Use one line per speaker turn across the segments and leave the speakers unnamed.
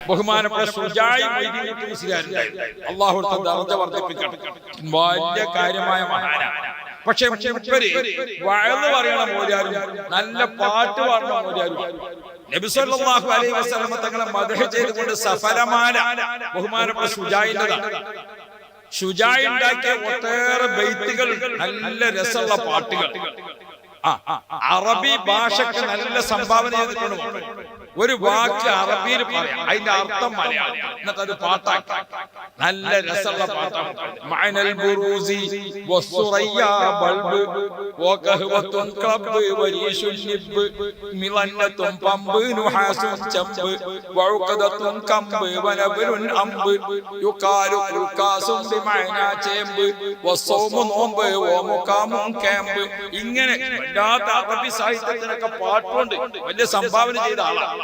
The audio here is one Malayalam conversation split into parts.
ബഹുമാനപ്പെട്ട സുജായി അല്ലാഹു ദർജ വർദ്ധിപ്പിക്കട്ടെ. വലിയ കാര്യമായ മഹാനാണ്. പക്ഷെ വഅള് പറയണ മോദിയാരും നല്ല പാട്ട് പാടുന്ന മോദിയാരും നബി സല്ലല്ലാഹു അലൈഹി വസല്ലം തങ്ങളെ മദ്ഹ് ചെയ്തുകൊണ്ട് സഫലമാല ബഹുമാനപ്പെട്ട സുജായിൻ്റെതാണ്. സുജായി ഉണ്ടാക്കിയ ഒട്ടേറെ ബൈത്തുകൾ, നല്ല രസമുള്ള പാട്ടുകൾ, അറബി ഭാഷക്ക് നല്ല സംഭാവന ചെയ്തിട്ടുണ്ട്. ഒരു വാക്ക് അറബിയിൽ പറയാം, അതിന്റെ അർത്ഥം മലയാളം, എന്നിട്ട് അത് പാട്ടാക്കി നല്ല രസമുള്ള പാട്ടാണ്. മഅനൽ ബുറൂസി വസ്സുറയ്യ ബൽബ് വഖഹവത്തുൻ ഖബ് വരീശുൻ നിബ് മിളന്നത്തുൻ പമ്പ് നുഹാസുൻ ചമ്പ് വഉഖദത്തുൻ കമ്പ് വനബലുൻ അമ്പ് യുഖാലു ഖുൽകാസുൻ ബിമഅന ചേമ്പ് വസ്സൗമു നോമ്പ് വമുഖാമുൻ ക്യാമ്പ്. ഇങ്ങനെ വല്ലാത്ത അറബി സാഹിത്യത്തിനൊക്കെ പാട്ടുണ്ട്. വലിയ സംഭാവന ചെയ്ത ആളാണ്.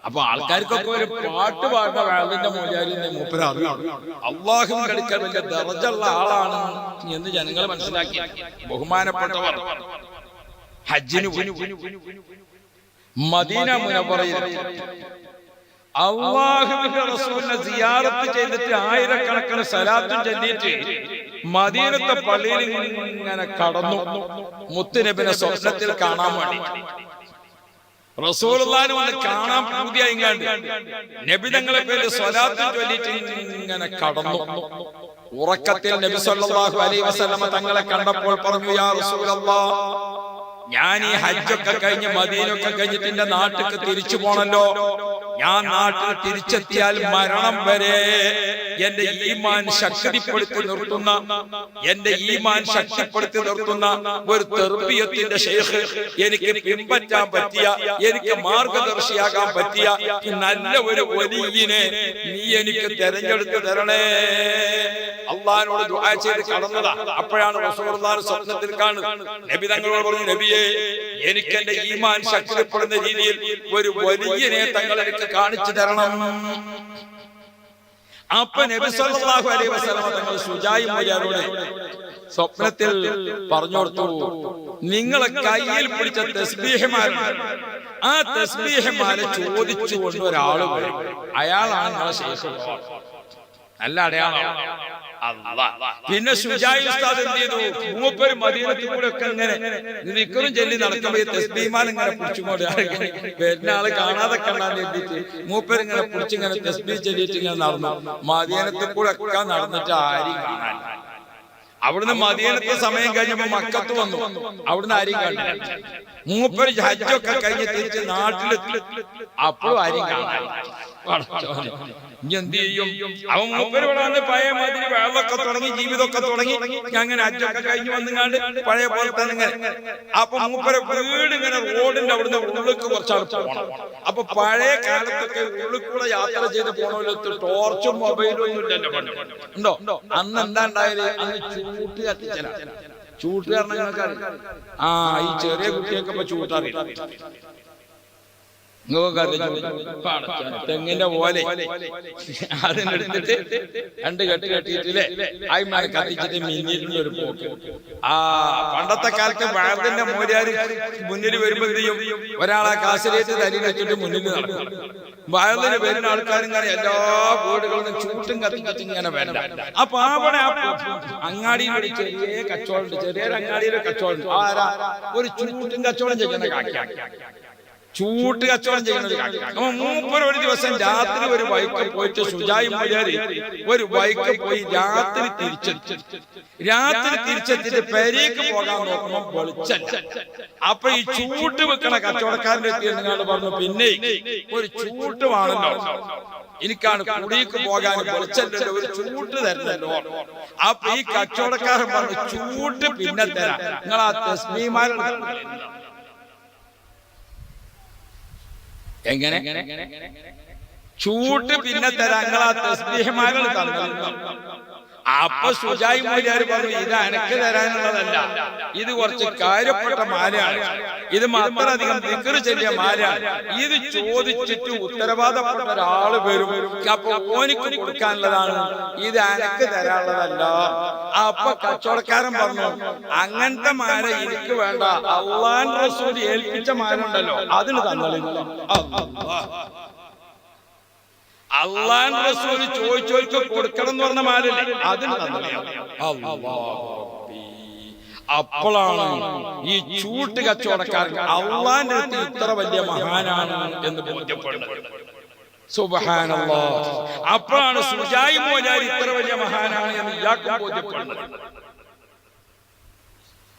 അപ്പൊ ആൾക്കാർക്കൊക്കെ ഒരു പാട്ട് പാടുന്ന വാളിന്റെ മോചാരിനെ മൂപ്പര് അറിയാം. അള്ളാഹുവിന്റെ അടുക്കൽ വലിയ ദർജയുള്ള ആളാണ് എന്ന് ജനങ്ങൾ മനസ്സിലാക്കി. ബഹുമാനപ്പെട്ടവർ ഹജ്ജിന് മദീന മുനവ്വറയിൽ അല്ലാഹുവിന്റെ റസൂലിനെ സിയാറത്ത് ചെയ്തിട്ട് ആയിരക്കണക്കിന് സലാത്തും ചൊല്ലിയിട്ട് മദീനത്തെ പള്ളിയിൽ ഇങ്ങനെ കടന്നു മുത്തുനബിനെ സ്വപ്നത്തിൽ കാണാൻ വേണ്ടി. റസൂലുള്ളാഹിനെ വന്ന് കാണാൻ പൂതിയായിങ്ങാണ്ട് നബി തങ്ങളെ പേര് സ്വലാത്തും ചൊല്ലിയിട്ട് ഇങ്ങനെ കടന്നു. ഉറക്കത്തിൽ നബി സല്ലല്ലാഹു അലൈഹി വസല്ലം തങ്ങളെ കണ്ടപ്പോൾ പറഞ്ഞു, യാ റസൂലല്ലാഹ്, ഞാൻ ഈ ഹജ്ജൊക്കെ കഴിഞ്ഞ് മദീനൊക്കെ കഴിഞ്ഞിട്ട് എന്റെ നാട്ടിലേക്ക് തിരിച്ചു പോണല്ലോ. ഞാൻ നാട്ടിൽ തിരിച്ചെത്തിയാൽ മരണം വരെ എന്റെ ഈമാൻ ശക്തിപ്പെടുത്തി നിർത്തുന്ന ഒരു തർബിയത്തിന്റെ ശൈഖ്, എനിക്ക് പിൻപറ്റാൻ പറ്റിയ, എനിക്ക് മാർഗദർശിയാകാൻ പറ്റിയ നല്ല ഒരു വലിയനെ നീ എനിക്ക് തെരഞ്ഞെടുത്ത് തരണേ. അള്ളാഹിനോട് ദുആ ചെയ്ത് കടന്നതാ. അപ്പോഴാണ് റസൂലുള്ളാഹി സ്വപ്നത്തിൽ കാണുന്നത്. നബി തങ്ങളോട് പറഞ്ഞു, നബിയേ, എനിക്ക് എന്റെ ഈമാൻ ശക്തിപ്പെടുന്ന രീതിയിൽ ഒരു വലിയനെ തങ്ങൾ എനിക്ക് കാണിച്ചു തരണം. അപ്പൊ നബി സല്ലല്ലാഹു അലൈഹി വസല്ലം തങ്ങൾ സുജായി മോചാരോട് സ്വപ്നത്തിൽ പറഞ്ഞു കൊടുത്തു, നിങ്ങളെ കയ്യിൽ പിടിച്ച തസ്ബീഹ്മാല, ആ തസ്ബീഹ്മാല ചോദിച്ചു കൊണ്ട് ഒരാള് വരും. അയാളാണ് നിങ്ങളെ ശൈഖ്. നല്ല അടയാളമാണ്. പിന്നെ സുജായി ഉസ്താദ് എന്ത് ചെയ്തു? മൂപ്പര് മദീനത്തിൽ കൂടെ ഒക്കെ ഇങ്ങനെ നിക്കറും ചൊല്ലി നടക്കുമ്പോ ഈ തസ്ബീഹ്മാല ഇങ്ങനെ പിടിച്ചുകൊണ്ട് വരുന്ന ആള് കാണാതെ കണ്ടാന്ന് എഴുതിയിട്ട് മൂപ്പര് ഇങ്ങനെ പിടിച്ചിങ്ങനെ തസ്ബീഹ് ചൊല്ലിയിട്ട് ഇങ്ങനെ നടന്നു. മദീനത്തിൽ കൂടെ ഒക്കെ നടന്നിട്ട് ആരും കാണാൻ. അവിടുന്ന് മദീനത്തെ സമയം കഴിഞ്ഞപ്പോ മക്കത്ത് വന്നു. അവിടുന്ന് ആരും കണ്ടില്ല. മൂപ്പര് ഹജ്ജൊക്കെ കഴിഞ്ഞ് തിരിച്ച് നാട്ടിലെത്തി. അപ്പോഴും ആരും കാണാൻ. എന്ത് ചെയ്യും? അവൻ മൂപ്പര് ഇവിടെ വന്ന് പഴയ മാതിരി വെള്ളമൊക്കെ തുടങ്ങി, ജീവിതമൊക്കെ തുടങ്ങി. അങ്ങനെ ഹജ്ജൊക്കെ കഴിഞ്ഞ് വന്നുകാണ്ട് പഴയ പോലെ തന്നെ ഇങ്ങനെ. അപ്പൊ മൂപ്പര് വീട് ഇങ്ങനെ റോഡിന്റെ അവിടുന്ന് ഉള്ളിലേക്ക് കുറച്ചാണ് പോകണം. അപ്പൊ പഴയ കാലത്തൊക്കെ ഉള്ളിൽ കൂടെ യാത്ര ചെയ്ത് പോണോലത്ത് ടോർച്ചും മൊബൈലും ഒന്നും ഇല്ലല്ലോ. ഉണ്ടോ? അന്ന് എന്താ ഉണ്ടായത്? അന്ന് ചൂട്ട് കത്തിച്ചല. ചൂട്ട് കാരണം ഈ ചെറിയ കുട്ടിയൊക്കെ ഇപ്പൊ ചൂട്ടറിയില്ല. തെങ്ങിന്റെ പോലെ അതിനെടുത്തിട്ട് രണ്ട് കെട്ട് കെട്ടിയിട്ടില്ലേ, ആയിമാരെ കത്തിച്ചിട്ട് മിന്നിരുന്ന ഒരു പോക്ക്. പണ്ടത്തെ കാലത്ത് വഴത്തിന്റെ മോര്യാര് മുന്നിൽ വരുമ്പോ എന്ത് ചെയ്യും? ഒരാളെ കാശിലേറ്റ് തരി വെച്ചിട്ട് മുന്നിൽ നടക്കും. വയലിന് വരുന്ന ആൾക്കാരിങ്ങനെ എല്ലാ വീടുകളിലും ചൂട്ടും കത്തിച്ചിട്ട് ഇങ്ങനെ വേണ്ട. അപ്പൊ അവിടെ അങ്ങാടിയിൽ ചെറിയ കച്ചവടം, ചെറിയൊരു അങ്ങാടിയിലെ കച്ചവടം. ആരാ? ഒരു ചൂട്ടും കച്ചവടം ചെയ്യുന്ന കാക്കിയാക്കി, ചൂട്ട് കച്ചവടം ചെയ്യുന്നത്. മൂപ്പർ ഒരു ദിവസം രാത്രി ഒരു വൈക്ക് പോയിട്ട് സുജായി മോചാരി ഒരു വൈക്ക് പോയി രാത്രി തിരിച്ചെത്തിട്ട് പെരേക്ക് പോകാൻ നോക്കുമ്പോ വെളിച്ചല്ല. അപ്പൊ ഈ ചൂട്ട് വെക്കണ കച്ചവടക്കാരന്റെ എത്തിയെന്നാണ് പറഞ്ഞു, പിന്നെ ഒരു ചൂട്ട് വേണല്ലോ, എനിക്കാണ് കുടിക്ക് പോകാൻ വെളിച്ചല്ലോ, ഒരു ചൂട്ട് തരുന്നല്ലോ. അപ്പൊ ഈ കച്ചവടക്കാരൻ പറഞ്ഞു, ചൂട്ട് പിന്നെ തരാം, നിങ്ങൾ ആ തസ്ബീഹ്മാല എങ്ങനെ ചൂട്ട് പിന്നെ തരാം, നിങ്ങൾ ആ തസ്ബീഹ്മാല തന്നു. അപ്പൊ സുജായി മോചാര് പറഞ്ഞു, ഇത് അനക്ക് തരാനുള്ളതല്ല, ഇത് കുറച്ച് കാര്യപ്പെട്ട മാലയാണ്, ഇത് മാത്രമധികം ദിക്ർ ചെല്ലിയ മാലയാണ്, ഇത് ചോദിച്ചിട്ട് ഉത്തരവാദപ്പെട്ട ഒരാള് വരും, അപ്പൊ ഓനിക്ക് കൊടുക്കാനുള്ളതാണ്, ഇത് അനക്ക് തരാനുള്ളതല്ല. അപ്പൊ കച്ചവടക്കാരൻ പറഞ്ഞു, അങ്ങനത്തെ മാല എനിക്ക് വേണ്ട, അല്ലാഹുവിന്റെ റസൂൽ ഏൽപ്പിച്ച മാല ഉണ്ടല്ലോ അതിന് തന്നോളൂ. അള്ളാഹുവിന്റെ റസൂൽ ചോദിച്ചോൽക്ക് കൊടുക്കണം എന്ന് പറഞ്ഞ മാലല്ലേ, അതിന് തന്നില്ല. അപ്പോഴാണ് ഈ ചൂട്ട് കച്ചവടക്കാരൻ അള്ളാന്റെ അടുത്ത് ഇത്ര വലിയ മഹാനാണ് എന്ന് ബോധ്യപ്പെടുന്നത്. സുബ്ഹാനല്ലാഹ്. അപ്പോഴാണ് സുജായി മോലാരി ഇത്ര വലിയ മഹാനാണ് എന്ന് ഇയാൾക്ക് ബോധ്യപ്പെടുന്നത്.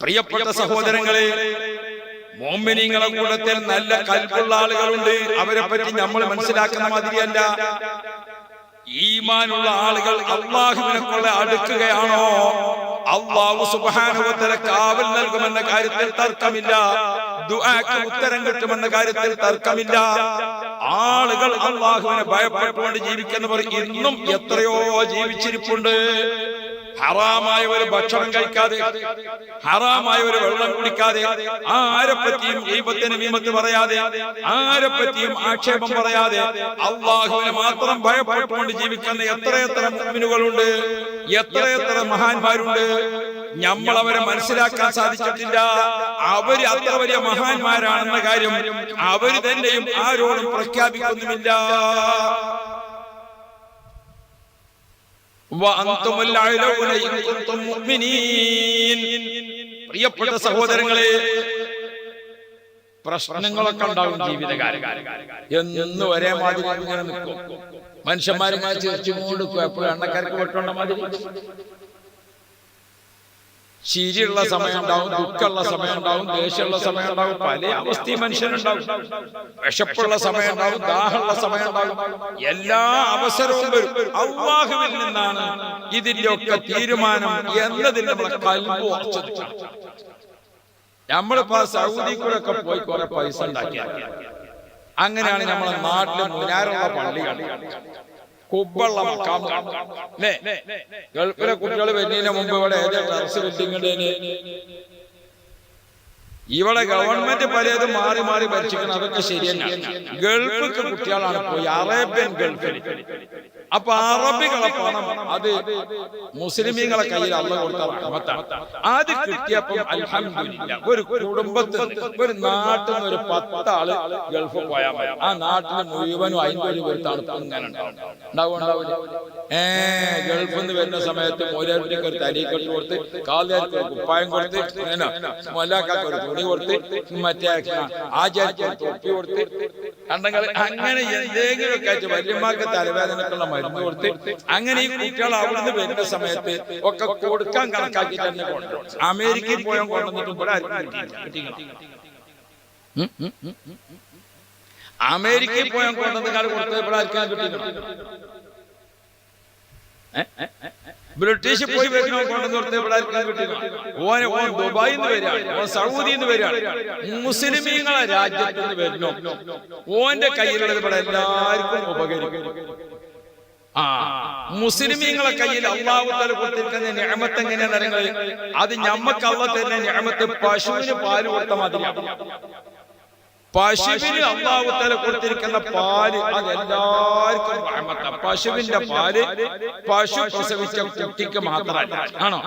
പ്രിയപ്പെട്ട സഹോദരങ്ങളെ, മുഅ്മിനീങ്ങളുടെ കൂട്ടത്തിൽ നല്ല കൽബുള്ള ആളുകളുണ്ട്. അവരെ പറ്റി നമ്മൾ മനസ്സിലാക്കുന്ന മാതിരിയല്ല. ഈമാനുള്ള ആളുകൾ അല്ലാഹുവിനെ കൊണ്ട് അടുക്കുകയാണോ, അല്ലാഹു സുബ്ഹാനഹു വ തആല കാവൽ നൽകുമെന്ന കാര്യത്തിൽ തർക്കമില്ല. ദുആക്ക് ഉത്തരം കിട്ടുമെന്ന കാര്യത്തിൽ തർക്കമില്ല. ആളുകൾ അല്ലാഹുവിനെ ഭയപ്പെട്ടുകൊണ്ട് ജീവിക്കുന്നവർ ഇന്നും എത്രയോ ജീവിച്ചിരിപ്പുണ്ട്. ഹറാമായ ഒരു ഭക്ഷണം കഴിക്കാതെ, ഹറാമായ ഒരു വെള്ളം കുടിക്കാതെ, ആരെപ്പറ്റിയും ഗീബത്തിന് വിമത്ത് പറയാതെ, ആരെപ്പറ്റിയും ആക്ഷേപം പറയാതെ അല്ലാഹുവിനെ മാത്രം ഭയപ്പെട്ടുകൊണ്ട് ജീവിക്കുന്ന എത്രയെത്ര മുഅ്മിനുകളുണ്ട്, എത്രയെത്ര മഹാന്മാരുണ്ട്. നമ്മൾ അവരെ മനസ്സിലാക്കാൻ സാധിച്ചിട്ടില്ല. അവര് അത്ര വലിയ മഹാന്മാരാണെന്ന കാര്യം അവര് തന്നെയും ആരോടും പ്രഖ്യാപിക്കുന്നുമില്ല. പ്രിയപ്പെട്ട സഹോദരങ്ങളെ, പ്രശ്നങ്ങളൊക്കെ ഉണ്ടാവും ജീവിതകാലം. എന്ന് ഒരേ മാതിരി ഇങ്ങനെ നിൽക്കും. മനുഷ്യന്മാരിങ്ങനെ ചിരിച്ചുകൊണ്ട് നിൽക്കും. എപ്പോഴും എണ്ണക്കാർക്ക് വെട്ടേണ്ട മാതിരി. ചിരിയുള്ള സമയം ഉണ്ടാവും, ദുഃഖമുള്ള സമയം ഉണ്ടാവും, ദേഷ്യമുള്ള സമയം ഉണ്ടാവും, പല അവസ്ഥയും മനുഷ്യനുണ്ടാവും. വിശപ്പുള്ള സമയം ഉണ്ടാവും, ദാഹമുള്ള സമയം ഉണ്ടാവും. എല്ലാ അവസരവും വരും. അല്ലാഹുവിൽ നിന്നാണ് ഇതിന്റെ ഒക്കെ തീരുമാനം എന്നതിൽ നമ്മളെ കൽബ് ഉറച്ചിരിക്കണം. നമ്മളിപ്പോ സൗദി കൂടെ ഒക്കെ പോയി കുറെ പൈസ ഉണ്ടാക്കിയ അങ്ങനെയാണ് നമ്മളെ നാട്ടിലെ മുനാരുള്ള പള്ളികൾ, കുബ്ബുള്ള മക്കാമ്. ഗൾഫിലെ കുട്ടികൾ വരുന്നതിന് മുമ്പ് ഇവിടെ ഏത് ടെറസ് ബിൽഡിങ്ങിന്റെ ഇവിടെ ഗവൺമെന്റ് പലതും മാറി മാറി ഭരിച്ചിരിക്കണം. അതൊക്കെ ശരി തന്നെയാണ്. ഗൾഫിക്ക് കുട്ടികളാണ് പോയി, അറേബ്യൻ ഗൾഫിൽ. അപ്പൊ അറബികളെ പണം അത് മുസ്ലിമീങ്ങളെ കയ്യിൽ അള്ളാഹു കൊടുത്ത റഹ്മത്താണ്. അത് കിട്ടിയപ്പോൾ അൽഹംദുലില്ലാഹ് ഒരു കുടുംബത്തിൽ ഒരു നാട്ടിൽ നിന്ന് ഒരു 10 ആള് ഗൾഫ് പോയാൽ മതി. ആ നാട്ടിൽ മുഴുവനും അതിന്റെ ഒരു തണുപ്പ് ഇങ്ങനെ ഉണ്ടാവില്ല. ഗൾഫിൽ നിന്ന് വരുന്ന സമയത്ത് മോലാർക്ക് ഒരു തരീക്കെട്ട് കൊടുത്ത്, കാലിയാർക്ക് ഒരു കുപ്പായം കൊടുത്ത്, മൊല്ലാക്കാർക്ക് ഒരു തുണി കൊടുത്ത്, മറ്റേ ആചാര്യക്ക് ഒരു തൊപ്പി കൊടുത്ത്, കണ്ടങ്ങൾ അങ്ങനെ എന്തെങ്കിലുമൊക്കെ ആയിട്ട് വല്യമാർക്ക് തലവേദനക്കുള്ള മരുന്ന് കൊടുത്ത്, അങ്ങനെ ഈ കുട്ടികൾ അവിടുന്ന് വരുന്ന സമയത്ത് ഒക്കെ കൊടുക്കാൻ കണക്കാക്കി തന്നെ കൊണ്ടുവരും. അമേരിക്കയിൽ പോയാൽ കൊണ്ടുവന്നിട്ടും ഇവിടെ അമേരിക്കയിൽ പോയാൽ കൊണ്ടുവന്ന കൊടുത്തത് ഇവിടെ ആർക്കാൻ കിട്ടിയിട്ടുണ്ട്. ബ്രിട്ടീഷ് പോയി വരുന്ന കൊണ്ടുവന്ന് കൊടുത്തത് ഇവിടെ ആർക്കാൻ കിട്ടിയിട്ടുണ്ട്. ഓൻ ദുബായിൽ നിന്ന് വരികയാണ്, ഓൻ സൗദിയിൽ നിന്ന് വരികയാണ്, മുസ്ലിമീങ്ങളെ രാജ്യത്ത് നിന്ന് വരുന്നു. ഓന്റെ കയ്യിലുള്ളത് ഇവിടെ എല്ലാവർക്കും ഉപകരിക്കും. മുസ്ലിമീങ്ങളെ കയ്യിൽ അല്ലാഹു തആല കൊടുത്തിരിക്കുന്ന നിഅമത്ത് എങ്ങനെയാണെന്ന് അറിയുന്നത്? അത് ഞമ്മക്ക് അല്ലാഹു തരുന്ന നിഅമത്ത് പശുവിന് പാല് കൊടുത്ത മാതിരിയാണ്. പശുവിന് അല്ലാഹു തആല കൊടുത്തിരിക്കുന്ന പാല് അത് എല്ലാവർക്കും റഹ്മത്താണ്. പശുവിന്റെ പാല് പശു പ്രസവിച്ച കുട്ടിക്ക് മാത്രമല്ല. ആണോ?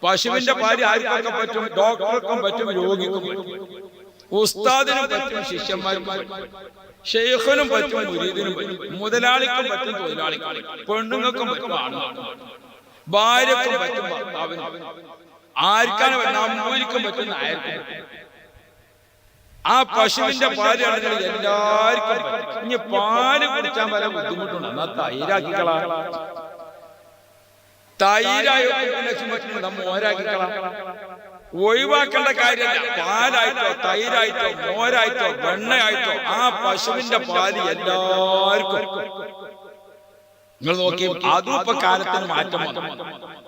പശുവിന്റെ പാല് ആർക്കൊക്കെ പറ്റും? ഡോക്ടർക്കും പറ്റും, രോഗിക്കും പറ്റും, ഉസ്താദിനും പറ്റും, ശിഷ്യന്മാർക്കും പറ്റും, ഷെയ്ഖിനും പറ്റും, മുരീദിനും പറ്റും, മുതലാളിക്കും പറ്റും, തൊഴിലാളിക്കും പറ്റും, പെണ്ണുങ്ങൾക്കും പറ്റും, ആണുങ്ങൾക്കും ഭാര്യക്കും പറ്റും, ഭർത്താവിനും ആർക്കാണ് നമ്പൂരിക്കും പറ്റും, നായർക്കും പറ്റും. ആ പശുവിന്റെ പാല് ആണെങ്കിൽ എല്ലാവർക്കും പറ്റും. ഇനി പാല് കുടിക്കാൻ പല ബുദ്ധിമുട്ടുണ്ട്. എന്നാ തൈരാക്കിക്കളാ, തൈരായോ മോരാക്കിക്കളാ. ഒഴിവാക്കേണ്ട കാര്യമില്ല. പാലായിട്ടോ തൈരായിട്ടോ മോരായിട്ടോ വെണ്ണയായിട്ടോ ആ പശുവിന്റെ പാല് എല്ലാവർക്കും. നിങ്ങൾ നോക്കി, അതും ഇപ്പൊ കാലത്തിന് മാറ്റം വന്നു.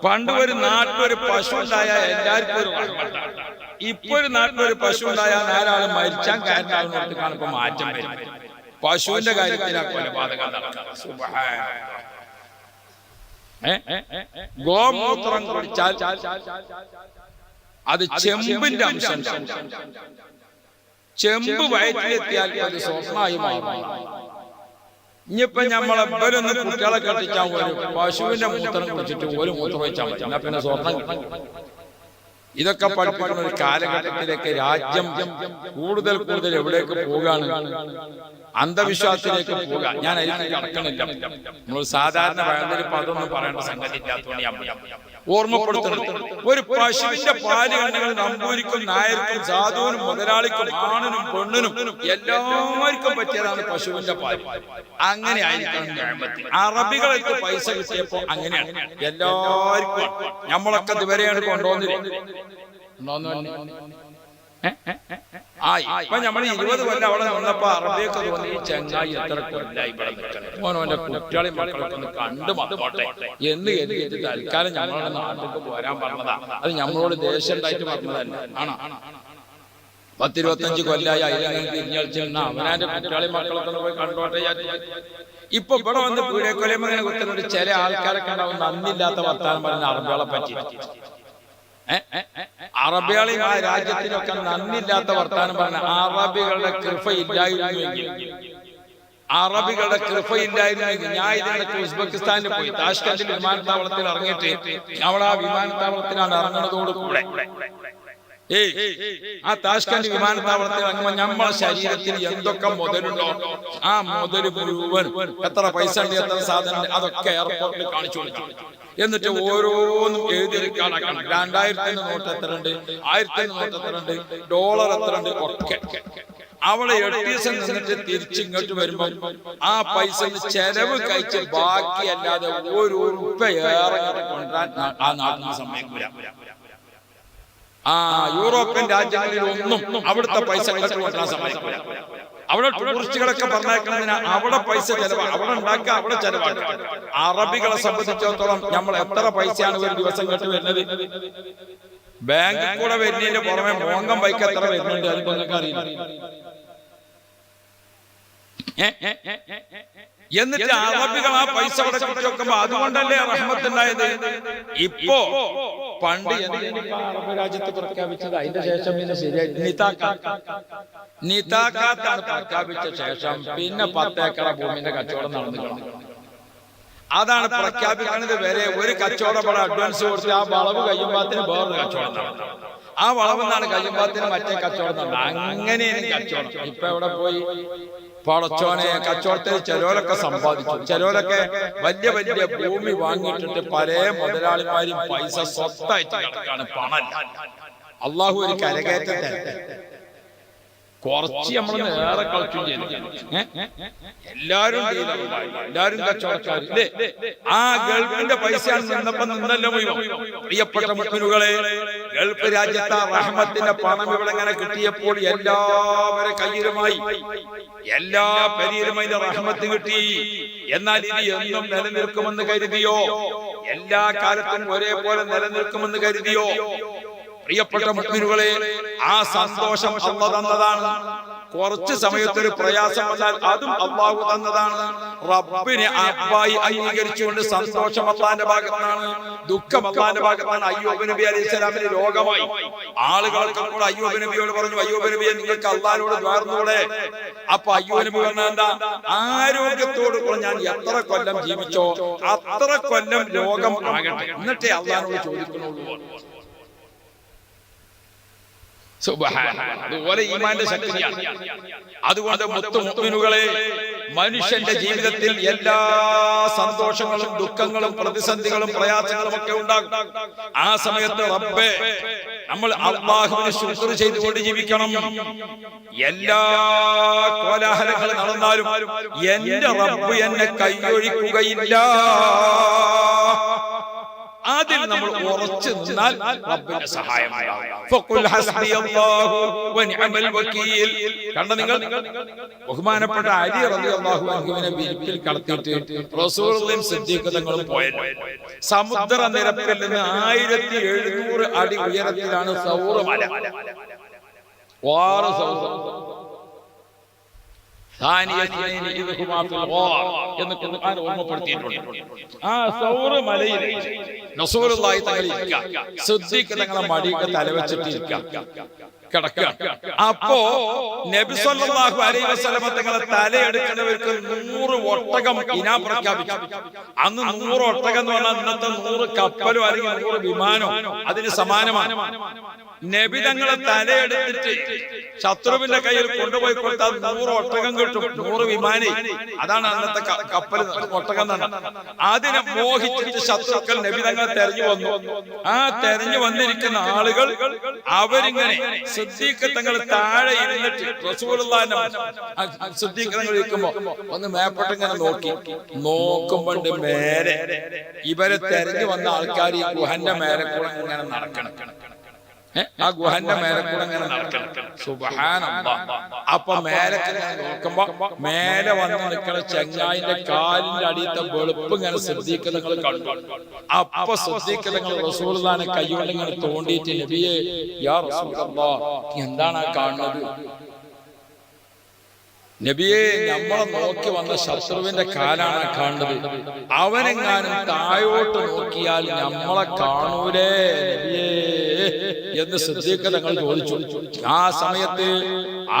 പണ്ട് ഒരു നാട്ടിലൊരു പശു ഉണ്ടായാൽ എല്ലാവർക്കും ഒരു റഹ്മത്താണ്. ഇപ്പൊ ഒരു നാട്ടിലൊരു പശു ഉണ്ടായാൽ 4 ആള് മരിച്ചാൻ കാരണമാകുന്നിടത്ത് കാണുമ്പോ മാറ്റം വരും. പശുവിന്റെ കാര്യത്തിൽ ആ കൊലപാതകം നടക്കുന്നത്. ഗോമൂത്രം കുടിച്ചാൽ അത് ചെമ്പിന്റെ അംശം. ചെമ്പ് വയറ്റിലെത്തിയാൽ അത് സ്വർണ്ണമായി മാറും. ഇനിയിപ്പൊ നമ്മളെ ബലൊന്ന് കുട്ടികളെ കെട്ടിച്ചാൽ ഒരു പശുവിന്റെ മൂത്രം കുടിച്ചിട്ട് ഒരു മൂത്രം വെച്ചാൽ മതി. എന്നാ പിന്നെ സ്വർണ്ണം കിട്ടും. ഇതൊക്കെ പഠിപ്പിക്കുന്ന ഒരു കാലഘട്ടത്തിലേക്ക് രാജ്യം കൂടുതൽ കൂടുതൽ എവിടേക്ക് പോവുകയാണ്? അന്ധവിശ്വാസത്തിലേക്ക് പോവുക. ഞാൻ അതിലേക്ക് കടക്കണില്ല. നമ്മൾ സാധാരണ വേദനിപ്പ് അതൊന്നും പറയേണ്ട സംഗതി ഇല്ലാത്തതുകൊണ്ട് ഞാൻ ഓർമ്മപ്പെടുത്തുന്നത്, ഒരു പശുവിന്റെ പാല് കണ്ണുകൾ നമ്പൂരിക്കും നായർക്കും സാധുവിനും മുതലാളിക്കും ആണിനും പെണ്ണിനും എല്ലാവർക്കും പറ്റിയതാണ് പശുവിന്റെ പാല്. അങ്ങനെ ആയിരിക്കണം. അറബികളൊക്കെ പൈസ കിട്ടിയപ്പോ അങ്ങനെയാണ് എല്ലാവർക്കും. നമ്മളൊക്കെ ഇതുവരെയാണ് കൊണ്ടുവന്നില്ല. ഇപ്പൊ നമ്മൾ 20 കൊല്ലം അവിടെ നിന്നപ്പോ അറബിയൊക്കെ തോന്നി ഈ ചെങ്ങായി എത്ര കൊല്ലായി ഇവിടെ നിൽക്കണം, ഓനോന്റെ കുട്ടികളെയും മക്കളൊക്കെ ഒന്ന് കണ്ടു മതോട്ടെ എന്ന് കരുതി തൽക്കാലം ഞങ്ങളുടെ നാട്ടിലേക്ക് പോരാൻ പറഞ്ഞതാ. അത് നമ്മളോട് ദേഷ്യം ഉണ്ടായിട്ട് പറഞ്ഞതല്ല. ആണോ? 10-25 കൊല്ലായി അതിൽ തിരിഞ്ഞളിച്ചെണ്ണ അവനാന്റെ കുട്ടികളെയും മക്കളൊക്കെ ഒന്ന് പോയി കണ്ടോട്ടെ. ഇപ്പൊ ഇവിടെ വന്ന് പീഡിയക്കൊലയമ്മ കുത്തുന്ന ചില ആൾക്കാരൊക്കെ ഉണ്ടാവും നന്ദില്ലാത്ത വർത്താനം പറഞ്ഞ അറബികളെ പറ്റി. അറബികളെയും ആ രാജ്യത്തിനൊക്കെ നന്ദില്ലാത്ത വർത്താനം പറഞ്ഞ അറബികളുടെ കൃപയില്ലായിരുന്നുവെങ്കിൽ ഞാൻ ഇതിനിടയ്ക്ക് ഉസ്ബെക്കിസ്ഥാനിൽ പോയി താഷ്കന്റ് വിമാനത്താവളത്തിൽ ഇറങ്ങിയിട്ട് അവിടെ ആ വിമാനത്താവളത്തിലാണ് ഇറങ്ങുന്നതോടുകൂടെ ആ താഷ്കന്റ് വിമാനത്താവളത്തിൽ ഇറങ്ങുമ്പോൾ നമ്മളെ ശരീരത്തിൽ എന്തൊക്കെ മുതലുണ്ടോ ആ മുതല് മുഴുവൻ എത്ര പൈസ ഉണ്ട്, എത്ര സാധനം ഉണ്ട്, അതൊക്കെ എയർപോർട്ടിൽ കാണിച്ചു കൊടുക്കും. എന്നിട്ട് ഓരോന്നും എഴുതി കണക്കാണ്. 2000 നോട്ട് എത്ര ഉണ്ട്, 1000 നോട്ട് എത്ര ഉണ്ട്, ഡോളർ എത്ര ഉണ്ട്, ഒക്കെ. അവളെ 8 ദിവസം നിന്നിട്ട് തിരിച്ചിങ്ങോട്ട് വരുമ്പോ ആ പൈസ ചെലവ് കഴിച്ച് ബാക്കിയല്ലാതെ ഒരു ഉറുപ്പ ഏറെ കൊണ്ടുവരാൻ ആ നാട്ടിന് സമ്മതിക്കൂല. യൂറോപ്യൻ രാജ്യങ്ങളിലൊന്നും അവിടുത്തെ പൈസ കൊണ്ടുവരാൻ സമ്മതിക്കൂല. അവിടെ ടൂറിസ്റ്റുകളൊക്കെ പറഞ്ഞേക്കുന്നതിന് അവിടെ പൈസ ചെലവാ, അവിടെ ഉണ്ടാക്കുക, അവിടെ ചെലവാക്കുക. അറബികളെ സംബന്ധിച്ചിടത്തോളം നമ്മൾ എത്ര പൈസയാണ് ഒരു ദിവസം കേട്ട് വരുന്നത്? ബാങ്കിൽ കൂടെ വരുന്നതിന്റെ പുറമെ മോങ്കം ബൈക്ക് എത്ര വരുന്നുണ്ട് അതിപ്പോ നിങ്ങൾക്ക് അറിയില്ല. എന്നിട്ട് അറബികൾ ആ പൈസ അവിടെ കിട്ടി വെക്കുമ്പോ അതുകൊണ്ടല്ലേ റഹ്മത്തുണ്ടായത്. ഇപ്പോ പണ്ട് അറബ് രാജ്യത്ത് പ്രഖ്യാപിച്ചത് അതിന്റെ ശേഷം പിന്നെ ശരിയായി നിതാക്കാത്താണ് പ്രഖ്യാപിച്ച ശേഷം പിന്നെ 10 ഏക്കർ ഭൂമിന്റെ കച്ചവടം നടന്നു. അതാണ് പ്രഖ്യാപിക്കുന്നത് വരെ ഒരു കച്ചവടം അഡ്വാൻസ് കൊടുത്ത് ആ വളവ് കഴിയുമ്പോഴത്തിന് വേറൊരു കച്ചവടം നടന്നു. ആ വളവെന്നാണ് കഴിയുമ്പോഴത്തിന് മറ്റേ കച്ചവടം നടന്നത്. അങ്ങനെയാണ് കച്ചവടം. ഇപ്പൊ എവിടെ പോയി? പടച്ചോനെ, കച്ചവടത്തിൽ ചിലരൊക്കെ സമ്പാദിച്ചു, ചിലരൊക്കെ വലിയ വലിയ ഭൂമി വാങ്ങിയിട്ടിട്ട് പല മുതലാളിമാരും പൈസ സ്വത്തായിട്ട് കിടക്കാണ്. പണം അള്ളാഹു ഒരു കരകയറ്റത്തെ കുറച്ച് നമ്മൾ നേരെ കളിക്കും ചെയ്തു. എല്ലാരും കച്ചവടക്കാരില്ലേ? ആ ഗൾഫിന്റെ പൈസ നിന്നപ്പോ നിന്നല്ലോ. പ്രിയപ്പെട്ട മുഅ്മിനുകളെ, ഗൾഫ് രാജ്യത്തെ റഹ്മത്തിന്റെ പണം ഇവിടെ ഇങ്ങനെ കിട്ടിയപ്പോൾ എല്ലാവരുടെ കയ്യിലുമായി, എല്ലാ പെരിയിലുമായി റഹ്മത്ത് കിട്ടി. എന്നാൽ ഇത് എന്നും നിലനിൽക്കുമെന്ന് കരുതിയോ? എല്ലാ കാലത്തും ഒരേപോലെ നിലനിൽക്കുമെന്ന് കരുതിയോ? പ്രിയപ്പെട്ട മുഅ്മിനുകളെ, ആ സന്തോഷം അല്ലാഹു തന്നതാണ്. കുറച്ച് സമയത്തൊരു പ്രയാസം വന്നാൽ അതും അല്ലാഹു തന്നതാണ്. റബ്ബിനെ അബ്ബായി അംഗീകരിച്ചുകൊണ്ട് സന്തോഷം അല്ലാഹുവിന്റെ ഭാഗത്താണ്, ദുഃഖം അല്ലാഹുവിന്റെ ഭാഗത്താണ്. അയ്യൂബ് നബി അലൈഹിസ്സലാമിന് രോഗമായി. ആളുകൾക്ക് കൂടെ അയ്യൂബ് നബിയോട് പറഞ്ഞു, അയ്യൂബ് നബിയെ നിങ്ങൾക്ക് അല്ലാഹുവിനോട് ദ്വാരന്നൂടെ? അപ്പൊ അയ്യൂബ് നബി പറഞ്ഞ എന്താ? ആരോഗ്യത്തോട് കൂടെ ഞാൻ എത്ര കൊല്ലം ജീവിച്ചോ അത്ര കൊല്ലം രോഗം ആകട്ടെ, എന്നിട്ടേ അല്ലാഹുവിനോട് ചോദിക്കുന്നുള്ളൂ. അതുപോലെ ഈമാന്റെ ശക്തിയാണ്. അതുകൊണ്ട് മുഅ്മിനുകളെ, മനുഷ്യന്റെ ജീവിതത്തിൽ എല്ലാ സന്തോഷങ്ങളും ദുഃഖങ്ങളും പ്രതിസന്ധികളും പ്രയാസങ്ങളും ഒക്കെ ഉണ്ടാകും. ആ സമയത്ത് റബ്ബേ, നമ്മൾ അല്ലാഹുവിനെ ശുക്ർ ചെയ്തുകൊണ്ട് ജീവിക്കണം. എല്ലാ കോലാഹലങ്ങളും നടന്നാലും എന്റെ റബ്ബ് എന്നെ കൈയൊഴിക്കുകയില്ല. അതിൽ നമ്മൾ ഉറച്ചു നിന്നാൽ റബ്ബിന്റെ സഹായമാകും. ഫഖുൽ ഹസ്ബിയല്ലാഹു വനിഅമൽ വകീൽ. കണ്ട നിങ്ങൾ, ബഹുമാനപ്പെട്ട അലി റളിയല്ലാഹു അൻഹുവിനെ വിരിപ്പിൽ കടത്തിയിട്ട് റസൂലുള്ളാഹിയും സിദ്ദീഖ് തങ്ങളും പോയല്ലോ. സമുദ്രനിരപ്പിൽ നിന്ന് 1700 അടി ഉയരത്തിലാണ് സൗർ മല. എന്ന് ഖുർആൻ ഓർമ്മപ്പെടുത്തിയിട്ടുണ്ട്. ആ സൗർ മലയിൽ റസൂലുള്ളാഹി തങ്ങൾ ഇരിക്കുക, സിദ്ദീഖ് തങ്ങളെ മടിയിൽ തലവെച്ചിട്ട് ഇരിക്കുക. കിടക്കുകയാണ്. അപ്പോ നബി സല്ലല്ലാഹു അലൈഹി വസല്ലമ തങ്ങളെ തലയെടുക്കുന്നവർക്ക് 100 ഒട്ടകം ഇനാം പ്രഖ്യാപിച്ചു. അന്ന് 100 ഒട്ടകം എന്ന് പറഞ്ഞാൽ ഇന്നത്തെ 100 കപ്പലോ അല്ലെങ്കിൽ 100 വിമാനോ അതിന് സമാനമാണ്. നബി തങ്ങളെ തലയെടുത്തിട്ട് ശത്രുവിന്റെ കയ്യിൽ കൊണ്ടുപോയി കൊടുത്താൽ 100 ഒട്ടകം കിട്ടും, 100 വിമാനി. അതാണ് അന്നത്തെ കപ്പൽ ഒട്ടകം തന്നെ. അതിനെ മോഹിച്ചിട്ട് ശത്രുക്കൾ നബി തങ്ങളെ തെരഞ്ഞു വന്നു. ആ തെരഞ്ഞു വന്നിരിക്കുന്ന ആളുകൾ അവരിങ്ങനെ സിദ്ദീഖ് തങ്ങൾ താഴെ ഇരുന്നിട്ട് റസൂലുള്ളാഹിന്റെ സിദ്ദീഖ് തങ്ങൾ ഇരിക്കുമ്പോ ഒന്ന് മേപ്പോട്ട് ഇങ്ങനെ നോക്കുമ്പോൾ മേലെ ഇവരെ തെരഞ്ഞു വന്ന ആൾക്കാർ ഈ ഗുഹന്റെ മേലെ കൂടെ ഇങ്ങനെ നടക്കണം. ആ ഗുഹന്റെ മേലെ കൂടെ ഇങ്ങനെ നടക്കണം. സുബ്ഹാനല്ലാഹ്. അപ്പൊ മേലെ നോക്കുമ്പോ മേലെ വന്ന് നിൽക്കുന്ന ചെങ്ങായിന്റെ കാലിന്റെ അടിയത്തെ വെളുപ്പ് ഇങ്ങനെ സിദ്ദീഖ് തങ്ങൾ കണ്ടു. അപ്പൊ സിദ്ദീഖ് തങ്ങൾ റസൂലുള്ളാഹിനെ കൈകൊണ്ട് ഇങ്ങനെ തോണ്ടിയിട്ട് നബിയേ യാ റസൂലല്ലാഹ് എന്താണ് ആ കാണുന്നത്? നബിയെ നമ്മളെ നോക്കി വന്ന ശത്രുവിന്റെ കാലാണ് കാണുന്നത്. അവനെങ്ങാനും താഴോട്ട് നോക്കിയാൽ നമ്മളെ കാണൂലേ നബിയേ എന്ന് സിദ്ദീഖ് തങ്ങൾ ചോദിച്ചു. ആ സമയത്ത്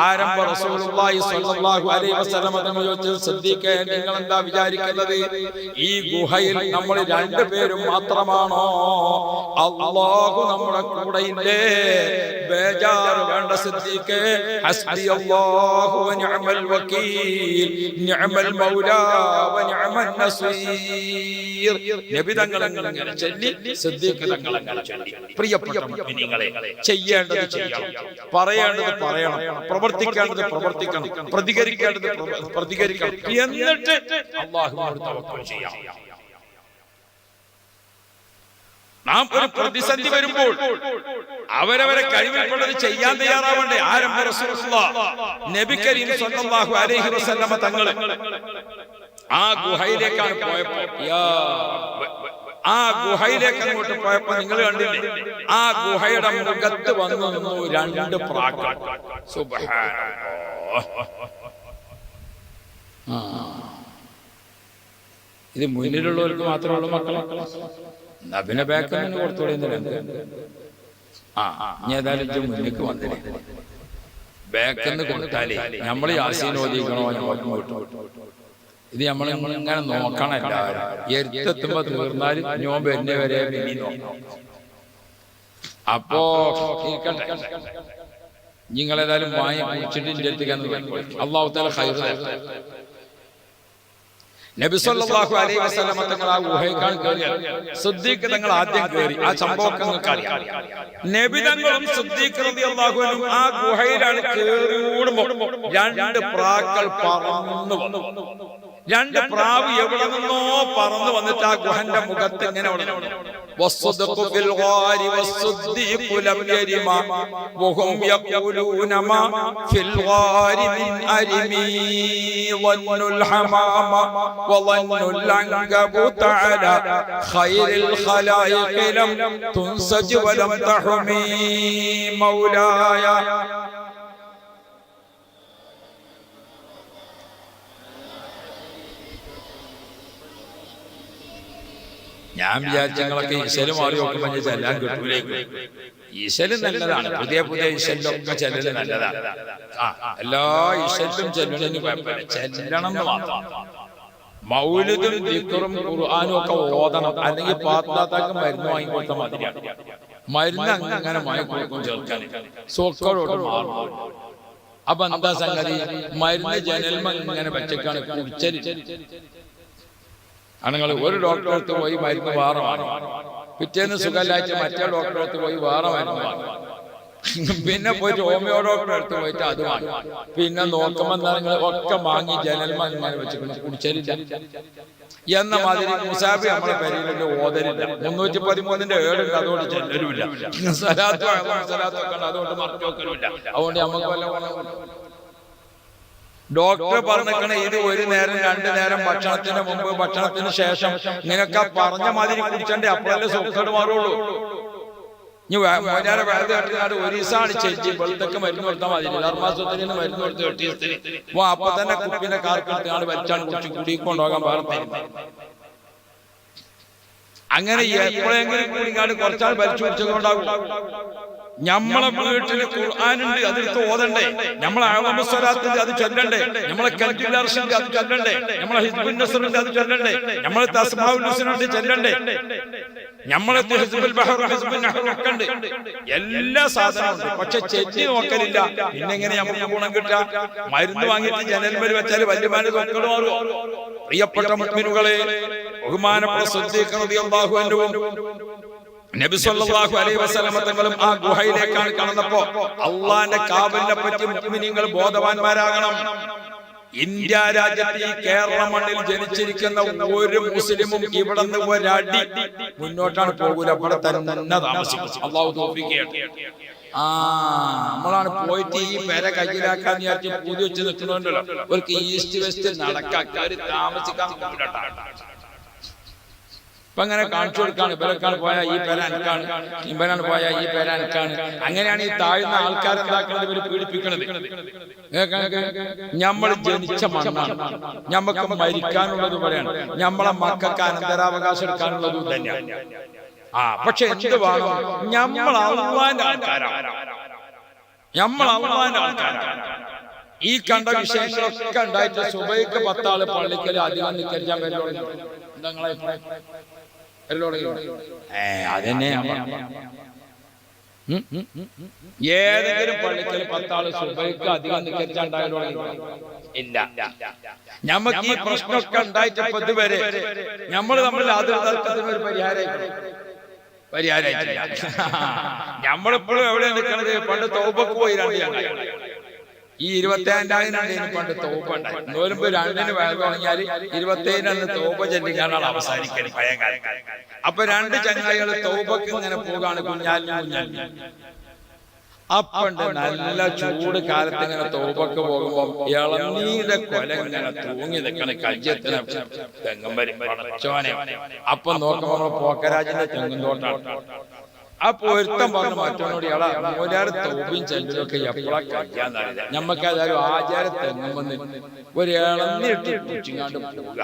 ആരംഭ റസൂലുള്ളാഹി സ്വല്ലല്ലാഹു അലൈഹി വസല്ലം തങ്ങൾ ചോദിച്ചു, സിദ്ദീഖേ നിങ്ങൾ എന്താ വിചാരിക്കുന്നത്? ഈ ഗുഹയിൽ നമ്മൾ 2 പേരും മാത്രമാണോ? അല്ലാഹു നമ്മുടെ കൂടെ ഇല്ലേ? ബേജാർ വേണ്ട സിദ്ദീഖേ. ഹസ്ബി അല്ലാഹു വ നിഅമൽ വകീൽ നിഅമൽ മൗലാ വ നിഅമൻ നസീർ. നബി തങ്ങൾ അങ്ങനെ ചൊല്ലി, സിദ്ദീഖ് തങ്ങൾ അങ്ങനെ ചൊല്ലി. പ്രിയപ്പെട്ട മുഅ്മിനീങ്ങളെ, ചെയ്യേണ്ടത് ചെയ്യണം, പറയേണ്ടത് പറയണം, പ്രവർത്തിക്കേണ്ടത് പ്രവർത്തിക്കണം, പ്രതികരിക്കേണ്ടത് പ്രതികരിക്കണം. എന്നിട്ട് അല്ലാഹുവോട് തവക്കൽ ചെയ്യാം. നാം ഒരു പ്രതിസന്ധി വരുമ്പോൾ അവരവരെ കഴിവിൽപ്പെട്ടത് ചെയ്യാൻ തയ്യാറാവണ്ടേ? ആരംഭ റസൂലുള്ളാഹി നബി കരീം സ്വല്ലല്ലാഹു അലൈഹി വസല്ലമ തങ്ങൾ ആ ഗുഹയിലേക്കാണ് പോയപ്പോ അങ്ങോട്ട് പോയപ്പോ നിങ്ങൾ കണ്ടില്ലേ, ആ ഗുഹയുടെ മുഖത്ത് വന്നു നിന്നു 2 പ്രാക്കൾ. ഇത് മുന്നിലുള്ളവർക്ക് മാത്രമുള്ള മക്കളെ നബിനെ ബാക്കിൽ നിന്ന് കൊടുത്തുകൊടുന്നില്ല. ഏതായാലും മുന്നിലേക്ക് വന്നില്ല. ബാക്കിൽ നിന്ന് കൊടുത്താലേ നമ്മൾ യാസീൻ ഓതിക്കണോ ഇത് നമ്മളിങ്ങനെ നോക്കണം. എല്ലാവരും എരുത്തെത്തുമ്പോ തീർന്നാലും നോമ്പ് എന്നെ വരെ പിന്നെ നോക്കണം. അപ്പോ നിങ്ങളേതായാലും വാങ്ങി കുടിച്ചിട്ട് എന്റെ അടുത്തേക്ക് അല്ലാഹു തആല ഖൈർ തരട്ടെ. നബി സല്ലല്ലാഹു അലൈഹി വസല്ലം തങ്ങൾ ആ ഗുഹയിലാണ് കയറിയത്. സിദ്ദീഖ് തങ്ങൾ ആദ്യം കയറി. ആ സംഭവം നിങ്ങൾക്ക് അറിയാം. നബി തങ്ങളും സിദ്ദീഖ് റളിയല്ലാഹു അൻഹു ആ ഗുഹയിലാണ് കയറിയോടുമ്പോൾ 2 പ്രാക്കൾ പറന്നു വന്നു. 2 പ്രാവ് എവിടെ നിന്നോ പറന്നു വന്നിട്ട് ആ ഗുഹന്റെ മുഖത്ത് ഇങ്ങനെ والصدق في الغار والصديق لم يرما وهم يقولون ما في الغار من أرمي ظنوا الحمام وظنوا العنكبوت على خير الخلائق لم تنسج ولم تحمي مولاي. ഞാൻ വിചാരിച്ചങ്ങളൊക്കെ ഈശല് മാറി നോക്കുമ്പോൾ ചെല്ലാൻ കിട്ടൂലേക്ക്. ഈശല് നല്ലതാണ്, പുതിയ പുതിയ ഈശലിലൊക്കെ ചെല്ലല് നല്ലതാണ്. എല്ലാ ഈശലും ചെല്ലലിന് കുഴപ്പമില്ല, ചെല്ലണം എന്ന് മാത്രം. മൗലിദും ദിക്റും ഖുർആനും ഒക്കെ ഓതണം, അല്ലെങ്കിൽ പാത്താത്താക്ക് മരുന്ന് വാങ്ങിക്കൊടുത്ത മതിയാണ്. മരുന്ന് അങ്ങനെ വാങ്ങിക്കൊടുക്കും ചേർക്കാൻ സോക്കോടോട്ട് മാറും. അപ്പൊ എന്താ സംഗതി? മരുന്ന് ജനൽമ ഇങ്ങനെ വെച്ചേക്കാണ് കുടിച്ചല്. ആണുങ്ങൾ ഒരു ഡോക്ടറെ അടുത്ത് പോയി മരുന്ന് വേറെ വാങ്ങും, പിറ്റേന്ന് സുഖമില്ലാച്ച മറ്റേ ഡോക്ടറെ അടുത്ത് പോയി വേറെ മരുന്ന് വാങ്ങും, പിന്നെ പോയിട്ട് ഹോമിയോ ഡോക്ടറെ അടുത്ത് പോയിട്ട് അത് വാങ്ങും. പിന്നെ നോക്കുമ്പോ നിങ്ങൾ ഒക്കെ വാങ്ങി ജനൽമ ഇങ്ങനെ വെച്ചിട്ട് കുടിച്ചലില്ല എന്ന മാതിരി മുസാബി നമ്മളെ പേരിലെ ഓതലില്ല. 313-ന്റെ 7 അതുകൊണ്ട് ചെല്ലലുമില്ല. സലാത്തൊക്കെ അതുകൊണ്ട് മറച്ചു വെക്കലുമില്ല. അതുകൊണ്ട് നമുക്ക് വല്ല ഡോക്ടർ പറഞ്ഞേക്കണേ ഇത് 1 നേരം 2 നേരം ഭക്ഷണത്തിന് മുമ്പ് ഭക്ഷണത്തിന് ശേഷം നിനക്ക് പറഞ്ഞ മാതിരി കുടിച്ചണ്ടേ, അപ്പോഴല്ലേ സുഖത്തോട് മാറുള്ളൂ. ഇനി മോനാരെ വേദ കെട്ടിനാട് 1 ദിവസമാണ് ചേച്ചി വെളുത്തൊക്കെ മരുന്ന് കൊടുത്താൽ മതി. ധർമാസത്തിന് മരുന്ന് കൊടുത്ത് 8 ദിവസത്തിന് അപ്പൊ തന്നെ കുപ്പിന്റെ കാർക്കെടുത്താണ് വലിച്ചാണ് കുടിച്ച് കുടിക്കൊണ്ടുപോകാൻ വേറെ. അങ്ങനെ എപ്പോഴെങ്കിലും കൂടിക്കാണ്ട് കുറച്ചാൾ വലിച്ചു പിടിച്ചതുകൊണ്ടാകും. നമ്മളെ വീട്ടില് ഖുർആനുണ്ട്, അതെടുത്ത് ഓതണ്ടേ? നമ്മളെ ആളമസ്വലാത്തിന്റെ അത് ചൊല്ലണ്ടേ? നമ്മളെ കൽബിലാർഷിന്റെ അത് ചൊല്ലണ്ടേ? നമ്മളെ ഹിസ്ബുൻ നസ്റിന്റെ അത് ചൊല്ലണ്ടേ? നമ്മളെ തസ്മാഉൽ ഹുസ്നന്റെ ചൊല്ലണ്ടേ? നമ്മളെ ഹിസ്ബുൽ ബഹർ ഹിസ്ബുൻ നഹർ ഒക്കെ ഉണ്ട്, എല്ലാ സാധനവും. പക്ഷെ ചെല്ലി നോക്കലില്ല. പിന്നെ എങ്ങനെ നമുക്ക് ഗുണം കിട്ടുക? മരുന്ന് വാങ്ങിയിട്ട് ജനൽമേൽ വെച്ചാൽ വല്യമാര് തൊക്കട് മാറുമോ? പ്രിയപ്പെട്ട മുഅ്മിനുകളെ, ബഹുമാനപ്പെട്ട സിദ്ദീഖ് റളിയല്ലാഹു അൻഹു നബി സല്ലല്ലാഹു അലൈഹി വസല്ലം തങ്ങളും ആ ഗുഹയിലേക്കാണ് കടന്നപ്പോ അള്ളാന്റെ കാവലിനെ പറ്റി മുഅ്മിനീങ്ങൾ ബോധവാന്മാരാകണം. ഇന്ത്യ രാജ്യത്ത് ഈ കേരള മണ്ണിൽ ജനിച്ചിരിക്കുന്ന ഒരു മുസ്ലിമും ഇവിടെ നിന്ന് ഒരടി മുന്നോട്ടാണ് പോകൂല, ഇവിടെ തന്നെ താമസിക്കും. അള്ളാഹു തൗഫീഖ് ചെയ്യട്ടെ. നമ്മളാണ് പോയിട്ട് ഈ പെര കയ്യിലാക്കാൻ വിചാരിച്ച് പൂതി വെച്ച് നിൽക്കുന്നുണ്ടല്ലോ, അവർക്ക് ഈസ്റ്റ് വെസ്റ്റ് നടക്കാൻ താമസിക്കാൻ പറ്റില്ല. ഇപ്പൊ അങ്ങനെ കാണിച്ചു കൊടുക്കാണ്, ഇവരെക്കാൾ പോയാൽ ഈ പേര എനിക്കാണ്, ഇവരാണ് പോയാൽ ഈ പേര എനിക്കാണ്. അങ്ങനെയാണ് ഈ താഴ്ന്ന ആൾക്കാരെന്താക്കുന്നത്, ഇവര് പീഡിപ്പിക്കണത്. നമ്മൾ ജനിച്ച മണ്ണാണ്, ഞമ്മക്ക് മരിക്കാനുള്ളത് പറയാണ്, നമ്മളെ മക്കൾക്ക് അനന്തരാവകാശം എടുക്കാനുള്ളതും തന്നെയാണ്. പക്ഷെ എന്ത് വേണം, നമ്മൾ അള്ളാന്റെ ആൾക്കാരാണ്, നമ്മൾ അള്ളാന്റെ ആൾക്കാരാണ്. ഈ കണ്ട വിഷയങ്ങളൊക്കെ ഉണ്ടായിട്ട് സുബൈക്ക് 10 ആള് പള്ളിക്കല് അധികം നിക്കരിക്കാൻ പറ്റുള്ളൂ. അതന്നെ ഏതെങ്കിലും പള്ളിക്കല് 10 ആള് സുബൈക്ക് അധികം നിക്കരിച്ചാണ്ടായാലോ ഇല്ല. ഞമ്മക്ക് ഈ പ്രശ്നമൊക്കെ ഉണ്ടായിട്ടപ്പോ ഇതുവരെ നമ്മൾ തമ്മിൽ അത് ഒരു പരിഹാരമായിട്ടില്ല. നമ്മളിപ്പോഴും എവിടെ നിൽക്കണത്? പണ്ട് തൗബക്ക് പോയി 2 ഈ 25 പണ്ട് തൗബ ഉണ്ടായി. നോലുമ്പോ 2 വയറ് തുടങ്ങിയാൽ 27 തൗബ ചെല്ലിക്കാനാണ് അവസാനിക്കുന്നത് പഴയ കാലം. അപ്പൊ 2 ചങ്ങായികൾ തൗബക്ക് ഇങ്ങനെ പോകാണ്, കുഞ്ഞാലിന്. അപ്പണ്ട് നല്ല ചൂട് കാലത്ത് ഇങ്ങനെ തൗബക്ക് പോകുമ്പോ ഇളനീരുടെ കൊല ഇങ്ങനെ തൂങ്ങി നിൽക്കണ കജ്ജത്തിന് തെങ്ങും വരും പടച്ചോനെ. അപ്പൊ നോക്കുമ്പോ നമ്മളെ പോക്കരാജിന്റെ തെങ്ങും തോട്ടാണ്. അപ്പൊ ഒരുത്തം പറഞ്ഞു മറ്റോനോട്, ഇയാളെ മൂലാറ് തൗബയും ചെല്ലൊക്കെ എപ്പോഴാ കഴിക്കാന്നറിയില്ല, ഞമ്മക്ക് ഏതായാലും ആചാര തെങ്ങുമെന്ന് ഒരു ഇളന്നിട്ട് കുച്ചിങ്ങാണ്ട് പോവുക.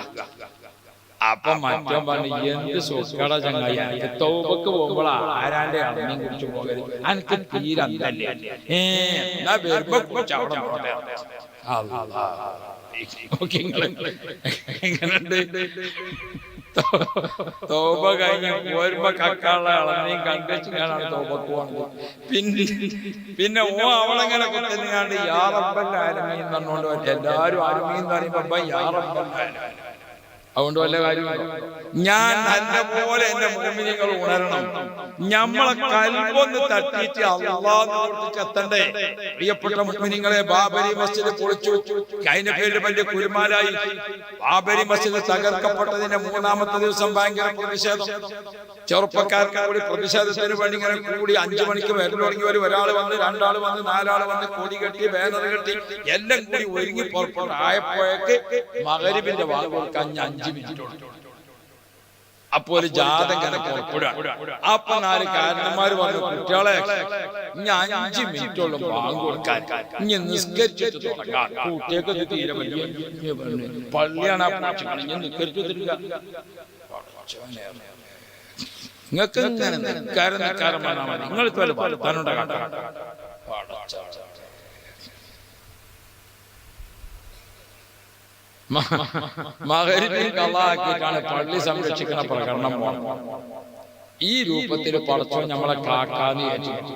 അപ്പൊ മറ്റോൻ പറഞ്ഞു, എന്ത് സുഖട ചങ്ങായി, എനിക്ക് തൗബക്ക് പോകുമ്പോൾ ആരാന്റെ ഇളനിയും കുടിച്ചു പോകരുത്, എനിക്ക് തീരല്ലേ എന്നാ വരുമ്പോ കുറിച്ച് അവിടെ പോട്ടെ. എങ്ങനെയുണ്ട്? തൗബ കഴിഞ്ഞ് പോരുമ്പോ കക്കാളെ ഇളനിയും കണ്ടുവെച്ചാണ് തൗബക്ക് പോകുന്നത്. പിന്നെ അവളെങ്ങനെ കുത്തുന്നാണ്ട് യാ റബ്ബൽ ആലമീൻ പറഞ്ഞുകൊണ്ട് എല്ലാരും ആലമീൻ എന്ന് പറയുമ്പോ യാ റബ്ബൽ ആലമീൻ. അതുകൊണ്ട് വല്ല കാര്യമുണ്ടോ? ഞാൻ നല്ലപോലെ എന്റെ മുഅ്മിനീങ്ങൾ ഉണരണം. നമ്മളെ കൽബൊന്ന് തട്ടിയിട്ട് അല്ലാഹുവിലേക്ക് എത്തണ്ടേ? പ്രിയപ്പെട്ട മുഅ്മിനീങ്ങളെ, ബാബരി മസ്ജിദ് പൊളിച്ചു, അതിന്റെ പേരിൽ വലിയ കുരുമാലായി. ബാബരി മസ്ജിദ് തകർക്കപ്പെട്ടതിന്റെ 3ാമത്തെ ദിവസം ഭയങ്കര പ്രതിഷേധം. ചെറുപ്പക്കാർക്ക് കൂടി പ്രതിഷേധത്തിന് വേണ്ടി ഇങ്ങനെ കൂടി 5 മണിക്ക് വരൽ തുടങ്ങി. ഒരാൾ വന്ന്, 2 ആള് വന്ന്, 4 ആള് വന്ന്, കൊടി കെട്ടി, ബാനർ കെട്ടി, എല്ലാം കൂടി ഒരുങ്ങി പുറപ്പെട്ടു. ആയപ്പോഴേക്ക് മഗ്‌രിബിന്റെ വാങ്ങ് കൊടുക്കാൻ 5 മിനിറ്റ്. അപ്പൊ ഒരു ജാഥ ഇങ്ങനെ പുറപ്പെടുക. അപ്പൊ 4 കാരണന്മാര് പറഞ്ഞു, കുട്ടികളെ ഇനി 5 മിനിറ്റോളം വാങ്ങ് കൊടുക്കാൻ, ഇനി നിസ്കരിച്ചിട്ട് തുടങ്ങാം. കുട്ടിയൊക്കെ തീരെ വലിയ പള്ളിയാണ്, നിസ്കരിച്ചിട്ടില്ല. നിങ്ങൾക്ക് നിസ്കാരം പറഞ്ഞാൽ മതി, നിങ്ങൾക്ക് വല്ല വർത്താനുണ്ട കാട്ടാ. മഗ്‌രിബിൽ ഖളാക്കിയിട്ടാണ് പള്ളി സംരക്ഷിക്കുന്ന പ്രകടനം പോണം. ഈ രൂപത്തിൽ പടച്ചോൻ നമ്മളെ കാക്കാന്ന് വിചാരിച്ചു.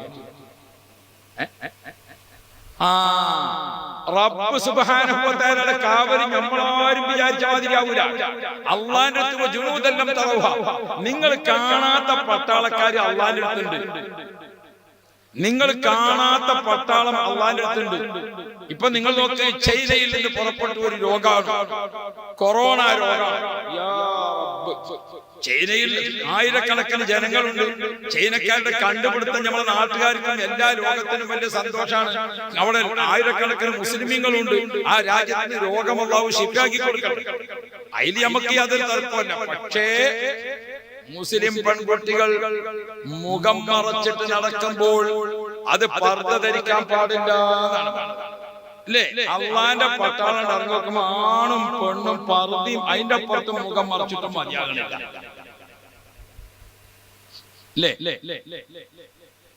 റബ്ബ് സുബ്ഹാനഹു വ തആലയുടെ കാവലി നമ്മളാരും വിചാരിച്ച മാതിരിയാവൂല. അല്ലാഹുവിന്റെ അടുത്ത് ജുനൂദല്ലം തറവ, നിങ്ങൾ കാണാത്ത പട്ടാളക്കാർ അല്ലാഹുവിന്റെ അടുത്തുണ്ട്. നിങ്ങൾ കാണാത്ത പട്ടാളം അല്ലാഹുവിന്റെ അടുത്തുണ്ട്. ഇപ്പൊ നിങ്ങൾ നോക്ക്, ചൈനയിൽ നിന്ന് പുറപ്പെട്ട ഒരു രോഗമാണ്, കൊറോണ രോഗം. ചൈനയിൽ ആയിരക്കണക്കിന് ജനങ്ങളുണ്ട്. ചൈനക്കാരുടെ കണ്ടുപിടുത്തം നമ്മുടെ നാട്ടുകാർക്കും എല്ലാ ലോകത്തിനും വലിയ സന്തോഷമാണ്. അവിടെ ആയിരക്കണക്കിന് മുസ്ലിമീങ്ങളുണ്ട്. ആ രാജ്യത്തിന് രോഗം അല്ലാഹു ശിഫാക്കി കൊടുക്കണം. അതിൽ നമുക്ക് യാതൊരു തർക്കമല്ല. പക്ഷേ മുസ്ലിം പെൺകുട്ടികൾ മുഖം മറച്ചിട്ട് നടക്കുമ്പോൾ അത് പർദ്ദ ധരിക്കാൻ പാടില്ല എന്നാണ്. അല്ലേ? അള്ളാന്റെ പട്ടാളം ഇറങ്ങി നോക്കുമ്പോ ആണും പെണ്ണും പർദ്ദയും അതിന്റെ അപ്പുറത്തും മുഖം മറച്ചിട്ടും മതിയാകണില്ല.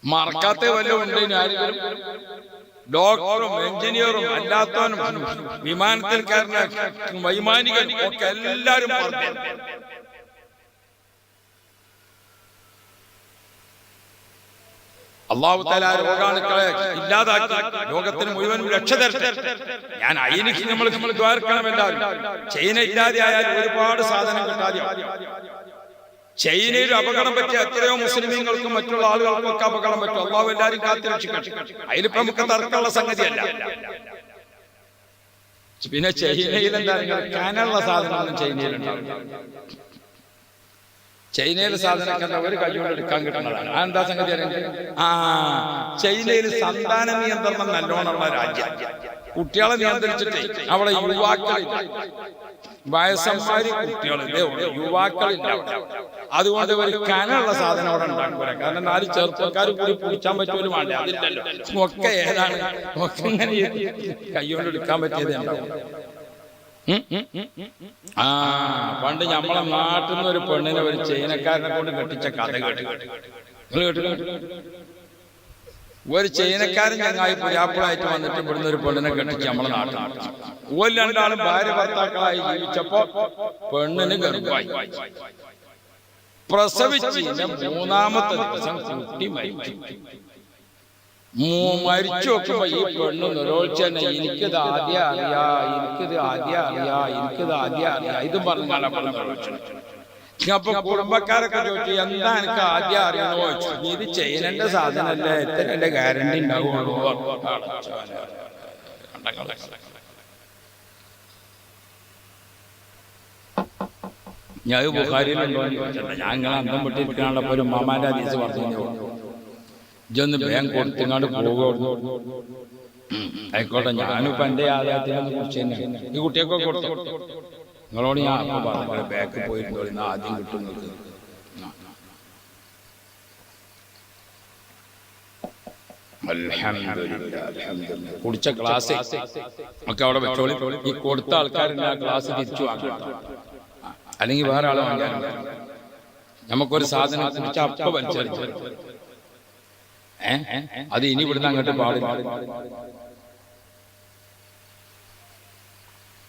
മറക്കാത്ത വല്ലതും ഉണ്ട്? ഡോക്ടറും എഞ്ചിനീയറും അല്ലാത്തവനും വിമാനത്തിൽക്കാരനും വൈമാനികനും ഒക്കെ എല്ലാരും പറഞ്ഞു. അല്ലാഹു തആല രോഗാണുക്കളെ ഇല്ലാതാക്കി ലോകത്തിന് മുഴുവൻ രക്ഷ തരട്ടെ. ഞാൻ അതിനിക്ക് നമ്മൾ ദ്വാരക്കണം എല്ലാവരും. ചൈന ഇല്ലാതെ ആയാൽ ഒരുപാട് സാധനം കിട്ടാതെ. ചൈനയിൽ അപകടം പറ്റിയ എത്രയോ മുസ്ലിമീങ്ങൾക്കും മറ്റുള്ള ആളുകൾക്കും ഒക്കെ അപകടം പറ്റും. അല്ലാഹു എല്ലാവരും കാത്തിരക്ഷിക്കട്ടെ. അതിലിപ്പോ നമുക്ക് തർക്കമുള്ള സംഗതിയല്ല. പിന്നെ ചൈനയിൽ എന്താ കാനുള്ള സാധനമൊന്നും ചൈനയിലുണ്ടാവില്ല. ചൈനയിലെ സാധനമൊക്കെ ഒരു കൈകൊണ്ട് എടുക്കാൻ കിട്ടുന്നതാണ്. അതെന്താ സംഗതി? ചൈനയിൽ സന്താന നിയന്ത്രണം നല്ലോണമുള്ള രാജ്യം. കുട്ടികളെ നിയന്ത്രിച്ചിട്ട് അവിടെ യുവാക്കളില്ല, വയസ്സന്മാര് കുട്ടികളില്ലേ, യുവാക്കളില്ല. അതുകൊണ്ട് ഒരു കനുള്ള സാധനം അവിടെ ഉണ്ടാക്കില്ല. കാരണം 4 ചെറുപ്പക്കാർ കൂടി പിടിച്ചാൻ പറ്റുമല്ലോ വേണ്ട, അതില്ലല്ലോ. ഒക്കെ ഏതാണ് ഒക്കെ ഇങ്ങനെ കൈകൊണ്ട് എടുക്കാൻ പറ്റിയത് ഉണ്ടാവും. പണ്ട് നമ്മളെ നാട്ടിൽ നിന്ന് ഒരു പെണ്ണിനെ ഒരു ചൈനക്കാരനെ കൊണ്ട് കെട്ടിച്ച കഥ കേട്ട്. ഒരു ചൈനക്കാരൻ ചങ്ങായി പുരാപ്പിളായിട്ട് വന്നിട്ട് ഇവിടുന്ന് ഒരു പെണ്ണിനെ കെട്ടിച്ച് നമ്മളെ നാട്ടിൽ. ഓല് രണ്ടാളും ഭാര്യ ഭർത്താക്കളായി ജീവിച്ചപ്പോ പെണ്ണിന് ഗർഭമായി. പ്രസവിച്ച് 3-ാമത്തെ ദിവസം കുട്ടി മരിച്ചു. മരിച്ചു നോക്കുമ്പോ ഈ പെണ്ണ് നിരോധിച്ചു തന്നെ, എനിക്കിത് ആദ്യം അറിയാ, എനിക്കിത് ആദ്യം അറിയാ, എനിക്കിത് ആദ്യം അറിയാ, ഇതും പറഞ്ഞാണ് നിരോധിച്ചു. അപ്പൊ കുടുംബക്കാരൊക്കെ ചോദിച്ചു, എന്താ എനിക്ക് ആദ്യം അറിയണോ ചോദിച്ചു. ഇത് ചൈനന്റെ സാധനല്ലേ, എത്ര ഗ്യാരണ്ടി ഉണ്ടാവുള്ളൂ. ഞാൻ ബുഖാരിയിലുണ്ടോ ഞാൻ ഇങ്ങനെ അന്തം പെട്ടിരിക്കാനുള്ള ഒരു മാമാന്റെ ഹദീസ് പറഞ്ഞു. ഇജൊന്ന് വേഗം കൊടുത്തിങ്ങാണ്ട് പോകുന്നു. ആയിക്കോട്ടെ, ഞാനിപ്പോ എന്റെ ആദായത്തിനൊന്ന് കുറിച്ച് തന്നെ ഈ കുട്ടിയൊക്കെ കൊടുത്തു. നിങ്ങളോട് ഞാൻ അപ്പൊ പറഞ്ഞു ബാക്ക് പോയിരുന്നോ, ഇന്ന് ആദ്യം കിട്ടും നിങ്ങൾക്ക്. കുടിച്ച ക്ലാസ് ഒക്കെ അവിടെ വെച്ചോളി. ഈ കൊടുത്ത ആൾക്കാരുടെ ആ ക്ലാസ് തിരിച്ചു വാങ്ങാം, അല്ലെങ്കിൽ വേറെ ആളെ വാങ്ങാനും. നമുക്കൊരു സാധനം കുടിച്ച അപ്പ വലിച്ചെടുത്തു. അത് ഇനി ഇവിടുന്ന് അങ്ങോട്ട് പാടില്ല.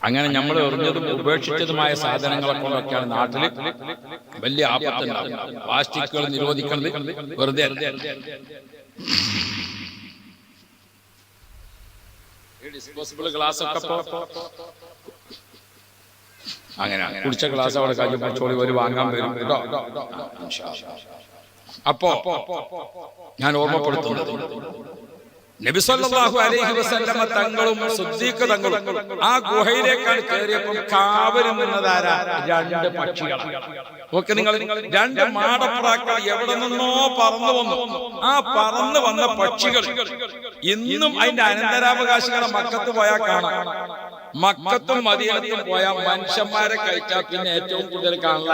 അങ്ങനെ നമ്മൾ എറിഞ്ഞതും ഉപേക്ഷിച്ചതുമായ സാധനങ്ങളെ കൊണ്ടൊക്കെയാണ് നാട്ടില് വലിയ ആപത്തുണ്ടാവും. പ്ലാസ്റ്റിക്കുകൾ നിരോധിക്കുന്നത് വെറുതെ ഡിസ്പോസിബിൾ ഗ്ലാസ് ഒക്കെ അങ്ങനെ കുടിച്ച ഗ്ലാസ് അവിടെ കഴിഞ്ഞ പച്ചോളി ഒരു വാങ്ങാൻ വരും കേട്ടോ. അപ്പോ ഞാൻ ഓർമ്മപ്പെടുത്തുന്നത്, നബി സല്ലല്ലാഹു അലൈഹി വസല്ലമ തങ്ങളും സിദ്ദീഖ് തങ്ങളും ആ ഗുഹയിലേക്കാണ് കയറിയപ്പോൾ കാവലിൽ നിന്നതാരാ? 2 പക്ഷികളാണ്. ഓക്കെ, നിങ്ങൾ 2 മാടപ്രാക്കൾ എവിടെ നിന്നോ പറന്നു വന്നു. ആ പറന്നു വന്ന പക്ഷികൾ ഇന്നും അതിന്റെ അനന്തരാവകാശികളെ മക്കത്ത് പോയാൽ കാണാം. മക്കത്തും മദീനത്തും പോയാൽ മനുഷ്യന്മാരെ കഴിച്ചാൽ പിന്നെ ഏറ്റവും കൂടുതൽ കാണുന്ന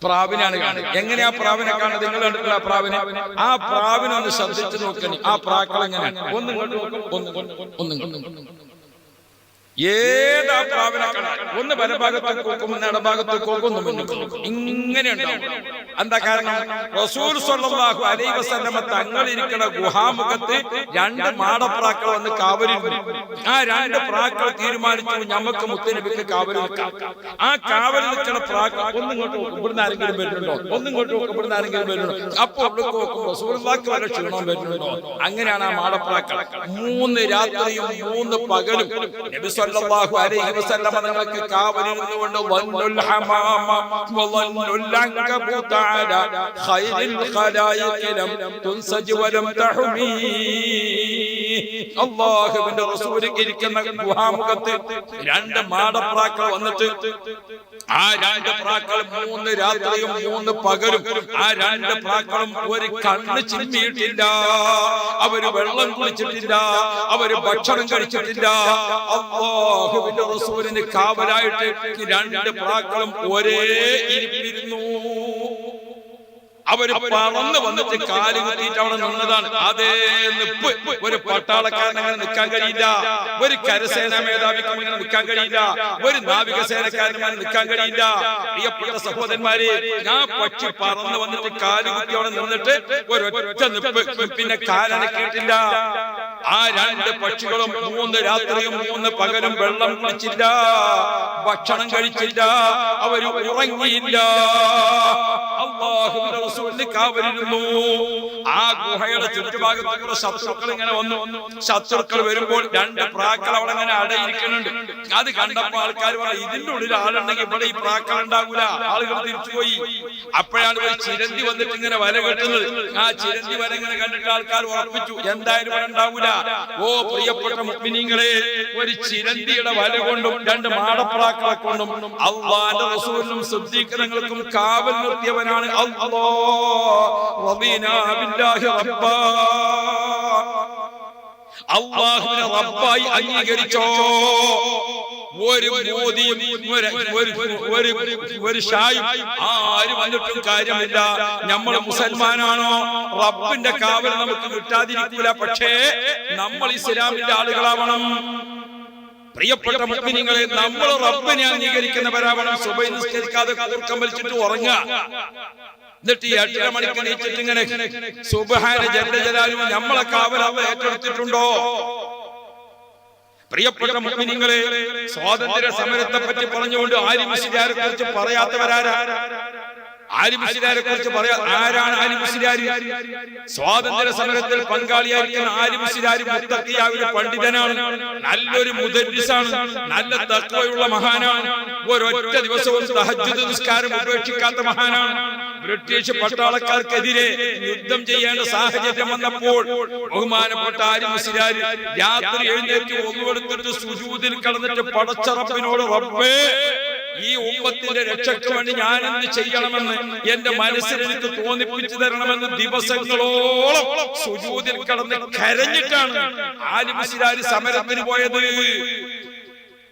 പ്രാവിനാണ് കാണുന്നത്. എങ്ങനെയാ പ്രാവിനെ കാണുന്നത്? നിങ്ങൾ കണ്ടിട്ടുള്ള പ്രാവിനെ? ആ പ്രാവിനെ ഒന്ന് ശ്രദ്ധിച്ചു നോക്കണി. ആ പ്രാക്കൾ എങ്ങനെയാണ്? ഏതാ പ്രാവിനെ കാണാൻ? ഒന്ന് വലഭാഗത്തേക്ക് നോക്കും, ഒന്ന് ഇടഭാഗത്തേക്ക് നോക്കും, ഒന്ന് മുന്നിൽ നോക്കും. ഇങ്ങനെ ഉണ്ടാവും. എന്താ കാരണം? റസൂൽ സ്വല്ലല്ലാഹു അലൈഹി വസല്ലമ തങ്ങൾ ഇരിക്കുന്ന ഗുഹാമുഖത്ത് 2 മാടപ്രാക്കൾ വന്ന് കാവലിരുന്നു. ആ 2 പ്രാക്കൾ തീരുമാനിച്ചു, നമുക്ക് മുത്തനബിക്ക് കാവൽ നിൽക്കാം. ആ കാവൽ നിൽക്കുന്ന പ്രാക്കൾ ഒന്നിങ്ങോട്ട് നോക്കും, ഇവിടുന്ന് ആരെങ്കിലും വരുന്നുണ്ടോ? ഒന്നിങ്ങോട്ട് നോക്കും, ഇവിടുന്ന് ആരെങ്കിലും വരുന്നുണ്ടോ? അപ്പോൾ ഇവിടേക്ക് നോക്കും, റസൂലുള്ളാഹിക്ക് വല്ല ക്ഷീണം വരുന്നുണ്ടോ? അങ്ങനെയാണ് ആ മാടപ്രാക്കൾ 3 രാത്രിയും 3 പകലും നബി സല്ലല്ലാഹു അലൈഹി വസല്ലമ തങ്ങൾക്ക് കാവലിരുന്നുകൊണ്ട് വന്നുൽ ഹമാമ വല്ലൽ അൻകബൂത അലാ ഖൈറിൽ ഖലായിഖ ലം തുൻസജ് വലം തഹമി. അല്ലാഹുവിന്റെ റസൂൽ ഇരിക്കുന്ന ഗുഹാമുഖത്ത് 2 മാടപ്രാക്കൾ വന്നിട്ട് ആ 2 പ്രാക്കൾ 3 രാത്രിയും 3 പകലും ആ 2 പ്രാക്കളും ഒരു കണ്ണ് ചിമ്മിയിട്ടില്ല. അവര് വെള്ളം കുടിച്ചിട്ടില്ല, അവര് ഭക്ഷണം കഴിച്ചിട്ടില്ല. അല്ലാഹുവിന്റെ റസൂലിന് കാവലായിട്ട് 2 പ്രാക്കളും ഒരേ ഇരിപ്പിരുന്നു. അവര് പറന്ന് വന്നിട്ട് കാല് കുത്തിയിട്ട് അവിടെ നിന്നതാണ്. അതേ നിപ്പ് ഒരു പട്ടാളക്കാരൻ അങ്ങനെ നിൽക്കാൻ കഴിയില്ല, ഒരു കരസേനാ മേധാവിക്കും അങ്ങനെ നിൽക്കാൻ കഴിയില്ല, ഒരു നാവികസേനക്കാരനും അങ്ങനെ നിൽക്കാൻ കഴിയില്ല. പ്രിയപ്പെട്ട സഹോദരന്മാരെ, ഞാൻ പക്ഷി പറന്ന് വന്നിട്ട് കാല് കുത്തി അവിടെ നിന്നിട്ട് ഒരൊറ്റ നിപ്പ്, പിന്നെ കാലനക്കിയിട്ടില്ല. ആ രണ്ട് പക്ഷികളും 3 രാത്രിയും 3 പകലും വെള്ളം കുടിച്ചില്ല, ഭക്ഷണം കഴിച്ചില്ല, അവര് ഉറങ്ങിയില്ല. അല്ലാഹുവിന്റെ റസൂലിന് കാവലിരുന്നു. ആ ഗുഹയുടെ ചുറ്റുഭാഗത്തുള്ള ശത്രുക്കൾ ഇങ്ങനെ വന്നു. ശത്രുക്കൾ വരുമ്പോൾ 2 പ്രാക്കൾ അവിടെ ഇങ്ങനെ അടയിരിക്കുന്നുണ്ട്. അത് കണ്ടപ്പോ ആൾക്കാർ പറഞ്ഞു, ഇതിന്റെ ഉള്ളിൽ ആളുണ്ടെങ്കിൽ ഇവിടെ ഈ പ്രാക്കൾ ഉണ്ടാകൂല. ആളുകൾ തിരിച്ചുപോയി. അപ്പോഴാണ് ഒരു ചിരന്തി വന്നിട്ട് ഇങ്ങനെ വല കെട്ടുന്നത്. ആ ചിരന്തി വല ഇങ്ങനെ കണ്ടിട്ട് ആൾക്കാർ ഉറപ്പിച്ചു, എന്തായാലും ഇവിടെ ഉണ്ടാവൂല. ഓ പ്രിയപ്പെട്ട മുഅ്മിനീങ്ങളെ, ഒരു ചിരന്തിയുടെ വല കൊണ്ടും 2 മാടപ്രാക്കളെ കൊണ്ടും അല്ലാഹുവിന്റെ റസൂലിനും സിദ്ദീഖുകൾക്കും കാവൽ നിർത്തിയവനാണ് അല്ലാഹ്. റദീനാ ബില്ലാഹി റബ്ബാ, അല്ലാഹുവിനെ റബ്ബായി അംഗീകരിച്ചോ. ഒരു മോദിയും ഒരു ഷായും ആര് വന്നിട്ടും കാര്യമില്ല. നമ്മൾ മുസൽമാനാണോ, റബ്ബിന്റെ കാവൽ നമുക്ക് കിട്ടാതിരിക്കൂല. പക്ഷേ നമ്മൾ ഇസ്ലാമിന്റെ ആളുകളാവണം. പ്രിയപ്പെട്ട മുഅ്മിനീങ്ങളെ, നമ്മൾ റബ്ബിനെ അംഗീകരിക്കുന്നവരാവണം. സുബഹി നിസ്കരിക്കാതെ കൂർക്കം വലിച്ചിട്ട് ഉറങ്ങുക, എന്നിട്ട് 8:30 മണിക്ക് നീച്ചിട്ട് ഇങ്ങനെ സുബ്ഹാന ജല്ല ജലാലുഹു നമ്മളെ കാവൽ അല്ലാഹു ഏറ്റെടുത്തിട്ടുണ്ടോ? പ്രിയപ്പെട്ട മുഅ്മിനീങ്ങളെ, സ്വാതന്ത്ര്യ സമരത്തെ പറ്റി പറഞ്ഞുകൊണ്ട് ആലിം മുസ്ലിയാരെ കുറിച്ച് പറയാത്തവരാരാ? ആലിം മുസ്ലിയാരെ കുറിച്ച് ആരാണ് ആലിം മുസ്ലിയാർ? സ്വാതന്ത്ര്യ സമരത്തിൽ പങ്കാളിയായിരിക്കുന്ന ആലിം മുസ്ലിയാർ മുത്തഖിയായ ഒരു പണ്ഡിതനാണ്, നല്ലൊരു മുദരിസാണ്, നല്ല തഖ്വയുള്ള മഹാനാണ്, ഒരൊറ്റ ദിവസവും തഹജ്ജുദ് നിസ്കാരം ഉപേക്ഷിക്കാത്ത മഹാനാണ്. ബ്രിട്ടീഷ് പട്ടാളക്കാർക്കെതിരെ യുദ്ധം ചെയ്യേണ്ട സാഹചര്യം വന്നപ്പോൾ ബഹുമാനപ്പെട്ട ആലിം മുസ്ലിയാർ രാത്രി എഴുന്നേറ്റ് ഒന്നുകൊടുത്തിട്ട് സുജൂദിൽ കിടന്നിട്ട് പടച്ച റബ്ബിനോട്, റബ്ബേ, ഈ ഉമ്മത്തിന്റെ രക്ഷയ്ക്ക് വേണ്ടി ഞാൻ എന്ത് ചെയ്യണമെന്ന് എന്റെ മനസ്സിൽ എനിക്ക് തോന്നിപ്പിച്ചു തരണമെന്ന് ദിവസങ്ങളോളം സുജൂദിൽ കിടന്ന് കരഞ്ഞിട്ടാണ് ആലിം മുസ്ലിയാർ സമരത്തിന് പോയത്.